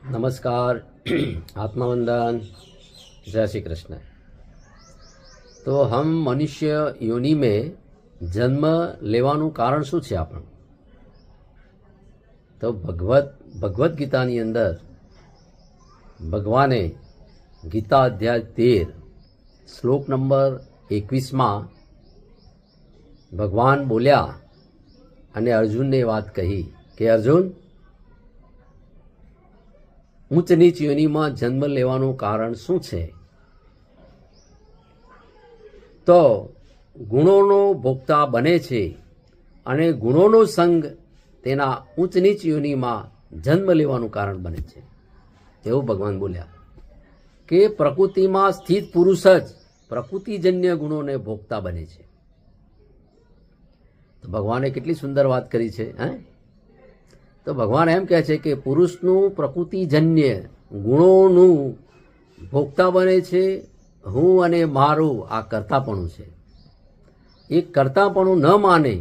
નમસ્કાર, આત્મવંદન, जय श्री कृष्ण। तो हम मनुष्य योनि में जन्म लेवानुं कारण शुं छे आपण? तो भगवत गीतानी अंदर भगवाने गीता अध्याय 13 श्लोक नंबर 21 में भगवान बोल्या अने अर्जुन ने बात कही कि अर्जुन, ऊंच नीच योनि में जन्म लेवानुं कारण शुं छे? तो गुणोनो भोगता बने छे अने गुणोनो संग तेना ऊंच नीच योनि में जन्म लेवानुं कारण बने छे। एवुं भगवान बोल्या कि प्रकृति में स्थित पुरुष ज प्रकृतिजन्य गुणों ने भोगता बने छे। तो भगवाने केटली सुंदर बात करी छे। तो भगवान एम कहे छे कि पुरुषनु प्रकृतिजन्य गुणोनु भोगता बने छे। हूँ अने मारू आ कर्तापणुं छे। ए कर्तापणुं न माने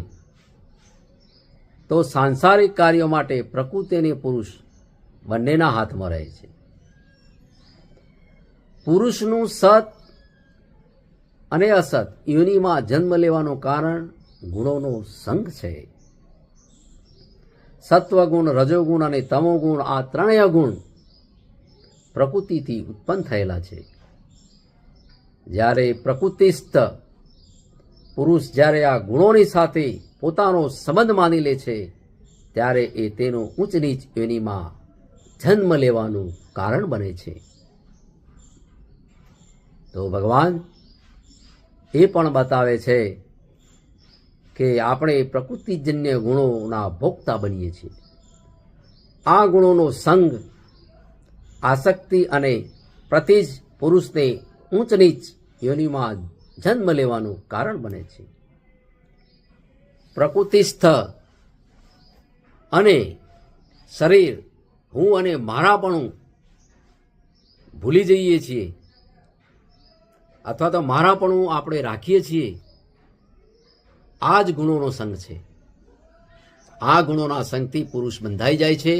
तो सांसारिक कार्यों माटे प्रकृति अने पुरुष बंनेना हाथ में रहे छे। पुरुषनु सत अने असत योनि में जन्म लेवानुं कारण गुणोनो संग छे। सत्वगुण, रजोगुण अने तमोगुण आ त्रणेय गुण प्रकृतिथी उत्पन्न थयेला छे। ज्यारे प्रकृतिस्थ पुरुष ज्यारे आ गुणोनी साथे पोतानो संबंध मानी ले छे त्यारे ए तेनो उच्च नीच योनि में जन्म लेवानुं कारण बने छे। तो भगवान ए पण बतावे छे कि आपणे प्रकृतिजन्य गुणोना भोगता बनीए छीए। आ गुणोनो संग, आसक्ति अने प्रतिज पुरुषने ऊंच नीच योनि में जन्म लेवानुं कारण बने छे। प्रकृतिस्थ अने शरीर हूँ अने मारापणुं भूली जईए छीए अथवा तो मारापणुं आपणे राखीए छीए। आज गुणोनो संग छे। आ गुणोना संगथी पुरुष बंधाई जाय छे।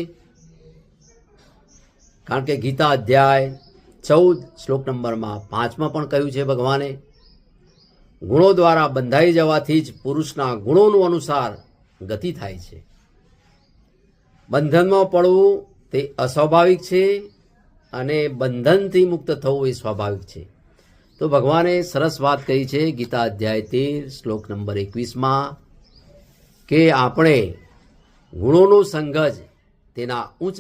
कारण के गीता अध्याय 14 श्लोक नंबर 5 में पण कह्युं छे भगवाने, गुणों द्वारा बंधाई जवाथी ज पुरुषना गुणोनुं अनुसार गति थाय छे। बंधन में पड़वुं ते अस्वाभाविक छे अने बंधनथी मुक्त थवुं ए स्वाभाविक छे। तो भगवाने सरस बात कही छे गीता अध्याय 13 श्लोक नंबर 21 में के आपणे गुणोनो संग ज तेना उच्च